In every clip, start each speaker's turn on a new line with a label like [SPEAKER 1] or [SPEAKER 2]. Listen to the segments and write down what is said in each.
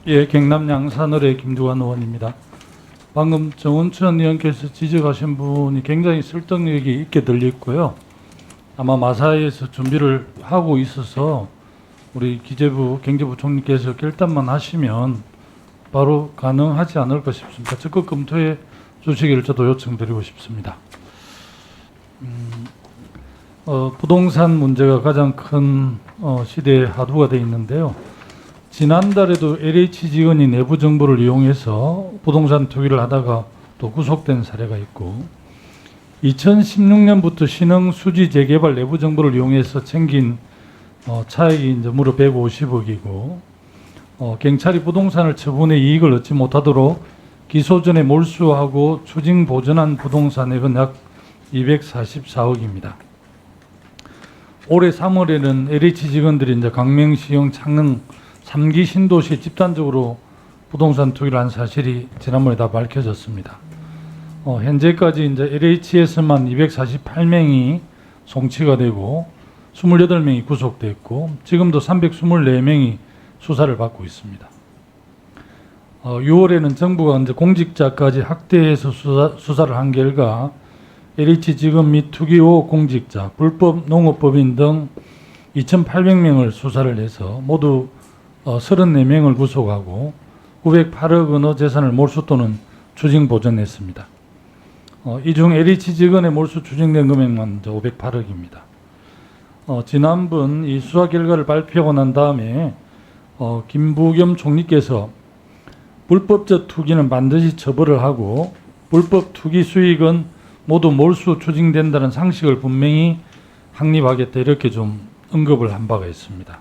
[SPEAKER 1] 예, 경남 양산을의 김두관 의원입니다. 방금 정운천 의원께서 지적하신 분이 굉장히 설득력이 있게 들렸고요. 아마 마사회에서 준비를 하고 있어서 우리 기재부, 경제부 총리께서 결단만 하시면 바로 가능하지 않을까 싶습니다. 적극 검토해 주시기를 저도 요청드리고 싶습니다. 부동산 문제가 가장 큰 시대의 화두가 되어 있는데요. 지난달에도 LH 직원이 내부 정보를 이용해서 부동산 투기를 하다가 또 구속된 사례가 있고, 2016년부터 신흥 수지 재개발 내부 정보를 이용해서 챙긴 차익이 이제 무려 150억이고, 경찰이 부동산을 처분해 이익을 얻지 못하도록 기소 전에 몰수하고 추징 보전한 부동산액은 약 244억입니다. 올해 3월에는 LH 직원들이 이제 강명시형 창릉 3기 신도시에 집단적으로 부동산 투기를 한 사실이 지난번에 다 밝혀졌습니다. 현재까지 이제 LH에서만 248명이 송치가 되고 28명이 구속됐고 지금도 324명이 수사를 받고 있습니다. 6월에는 정부가 이제 공직자까지 확대해서 수사를 한 결과 LH 직원 및 투기 의혹 공직자, 불법 농업법인 등 2,800명을 수사를 해서 모두 34명을 구속하고 908억 원의 재산을 몰수 또는 추징 보전했습니다. 이 중 LH 직원의 몰수 추징된 금액만 508억입니다. 지난번 이 수사 결과를 발표하고 난 다음에 김부겸 총리께서 불법적 투기는 반드시 처벌을 하고 불법 투기 수익은 모두 몰수 추징된다는 상식을 분명히 확립하겠다 이렇게 좀 언급을 한 바가 있습니다.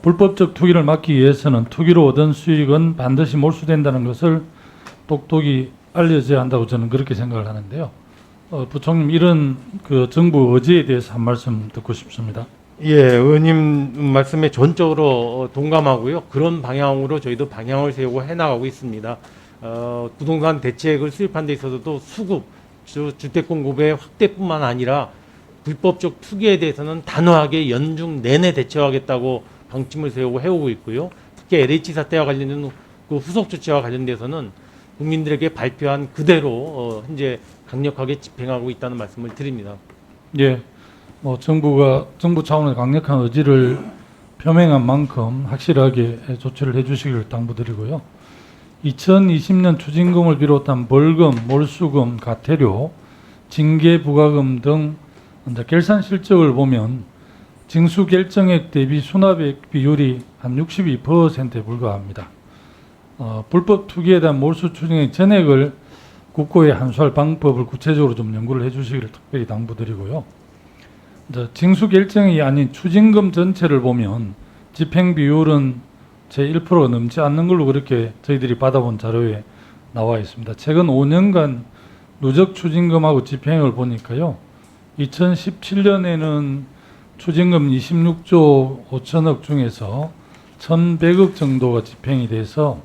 [SPEAKER 1] 불법적 투기를 막기 위해서는 투기로 얻은 수익은 반드시 몰수된다는 것을 똑똑히 알려져야 한다고 저는 그렇게 생각을 하는데요. 부총님 이런 그 정부 의지에 대해서 한 말씀 듣고 싶습니다.
[SPEAKER 2] 예, 의원님 말씀에 전적으로 동감하고요. 그런 방향으로 저희도 방향을 세우고 해나가고 있습니다. 부동산 대책을 수립한 데 있어서도 수급, 주택 공급의 확대뿐만 아니라 불법적 투기에 대해서는 단호하게 연중 내내 대처하겠다고 방침을 세우고 해오고 있고요. 특히 LH 사태와 관련된 그 후속 조치와 관련돼서는 국민들에게 발표한 그대로 현재 강력하게 집행하고 있다는 말씀을 드립니다.
[SPEAKER 1] 예, 정부 차원의 강력한 의지를 표명한 만큼 확실하게 조치를 해주시기를 당부드리고요. 2020년 추징금을 비롯한 벌금, 몰수금, 과태료, 징계 부과금 등 결산 실적을 보면 징수 결정액 대비 수납액 비율이 한 62%에 불과합니다. 불법 투기에 대한 몰수 추징액 전액을 국고에 환수할 방법을 구체적으로 좀 연구를 해주시기를 특별히 당부드리고요. 징수 결정이 아닌 추징금 전체를 보면 집행 비율은 제 1%가 넘지 않는 걸로 그렇게 저희들이 받아본 자료에 나와 있습니다. 최근 5년간 누적 추징금하고 집행을 보니까요. 2017년에는 추징금 26조 5천억 중에서 1,100억 정도가 집행이 돼서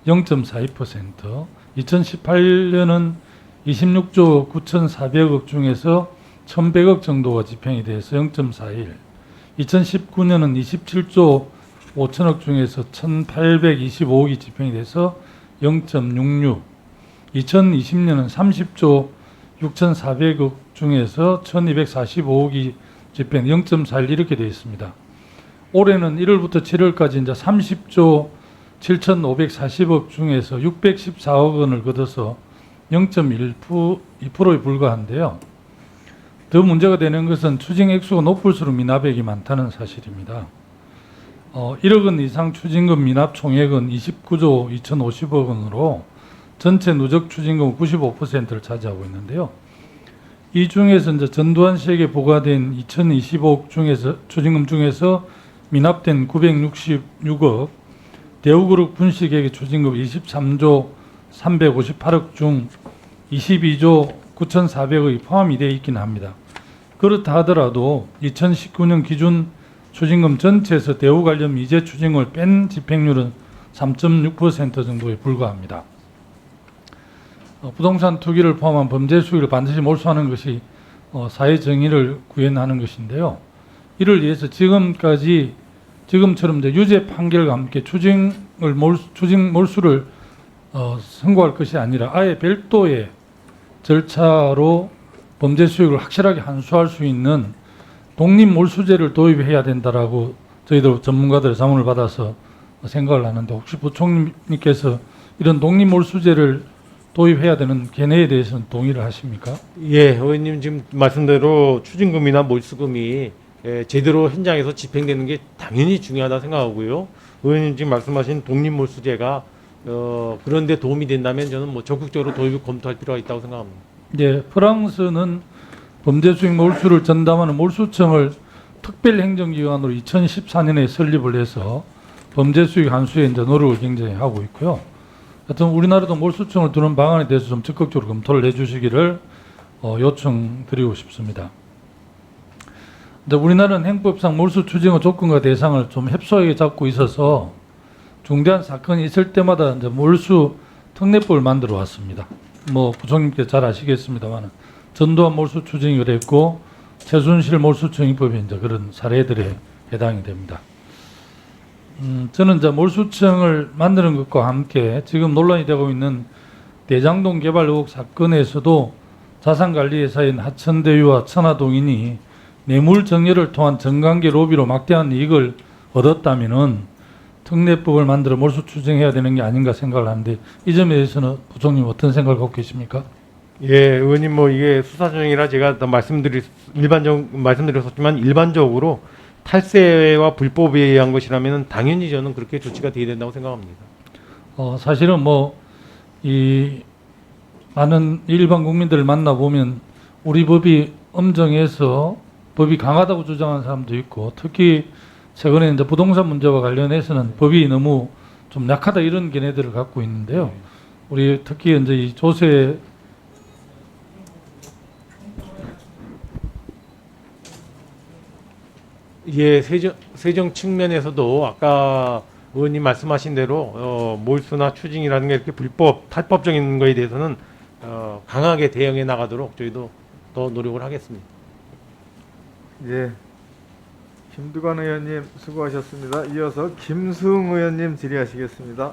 [SPEAKER 1] 0.42%, 2018년은 26조 9,400억 중에서 1,100억 정도가 집행이 돼서 0.41, 2019년은 27조 5천억 중에서 1,825억이 집행이 돼서 0.66, 2020년은 30조 6,400억 중에서 1,245억이 집행 0.41 이렇게 되어 있습니다. 올해는 1월부터 7월까지 이제 30조 7,540억 중에서 614억 원을 거둬서 0.2%에 불과한데요. 더 문제가 되는 것은 추징 액수가 높을수록 미납액이 많다는 사실입니다. 1억 원 이상 추징금 미납 총액은 29조 2,050억 원으로 전체 누적 추징금 95%를 차지하고 있는데요. 이 중에서 이제 전두환 씨에게 부과된 2,025억 중에서 추징금 중에서 미납된 966억, 대우그룹 분식에게 추징금 23조 358억 중 22조 9,400억이 포함이 되어 있긴 합니다. 그렇다 하더라도 2019년 기준 추징금 전체에서 대우 관련 미제 추징을 뺀 집행률은 3.6% 정도에 불과합니다. 부동산 투기를 포함한 범죄 수익을 반드시 몰수하는 것이 사회 정의를 구현하는 것인데요. 이를 위해서 지금까지 지금처럼 이제 유죄 판결과 함께 추징 몰수를 선고할 것이 아니라 아예 별도의 절차로 범죄 수익을 확실하게 환수할 수 있는 독립 몰수제를 도입해야 된다라고 저희들 전문가들의 자문을 받아서 생각을 하는데, 혹시 부총리께서 이런 독립 몰수제를 도입해야 되는 견해에 대해서는 동의를 하십니까?
[SPEAKER 2] 예, 의원님 지금 말씀대로 추징금이나 몰수금이 제대로 현장에서 집행되는 게 당연히 중요하다 생각하고요. 의원님 지금 말씀하신 독립몰수제가 그런 데 도움이 된다면 저는 뭐 적극적으로 도입을 검토할 필요가 있다고 생각합니다.
[SPEAKER 1] 예, 프랑스는 범죄 수익 몰수를 전담하는 몰수청을 특별행정기관으로 2014년에 설립을 해서 범죄 수익 환수에 이제 노력을 굉장히 하고 있고요. 하여튼 우리나라도 몰수청을 두는 방안에 대해서 좀 적극적으로 검토를 해주시기를 요청드리고 싶습니다. 이제 우리나라는 행법상 몰수 추징의 조건과 대상을 좀 협소하게 잡고 있어서 중대한 사건이 있을 때마다 이제 몰수 특례법을 만들어 왔습니다. 뭐 부총님께서 잘 아시겠습니다만 전두환 몰수 추징이 그랬고 최순실 몰수 추징법이 이제 그런 사례들에 해당이 됩니다. 저는 이제 몰수청을 만드는 것과 함께 지금 논란이 되고 있는 대장동 개발 의혹 사건에서도 자산관리회사인 하천대유와 천화동인이 뇌물 정렬을 통한 정관계 로비로 막대한 이익을 얻었다면은 특례법을 만들어 몰수 추징해야 되는 게 아닌가 생각을 하는데, 이 점에 대해서는 부총님 어떤 생각을 갖고 계십니까?
[SPEAKER 2] 예, 의원님 뭐 이게 수사정이라 제가 더 말씀드렸었지만 일반적으로 탈세와 불법에 의한 것이라면 당연히 저는 그렇게 조치가 돼야 된다고 생각합니다.
[SPEAKER 1] 사실은 뭐 이 많은 일반 국민들을 만나 보면 우리 법이 엄정해서 법이 강하다고 주장하는 사람도 있고, 특히 최근에 이제 부동산 문제와 관련해서는 법이 너무 좀 약하다 이런 견해들을 갖고 있는데요. 우리 특히 이제 이 조세
[SPEAKER 2] 예, 세정 측면에서도 아까 의원님 말씀하신 대로 몰수나 추징이라는 게 이렇게 불법, 탈법적인 거에 대해서는 강하게 대응해 나가도록 저희도 더 노력을 하겠습니다.
[SPEAKER 3] 예, 김두관 의원님 수고하셨습니다. 이어서 김수흥 의원님 질의하시겠습니다.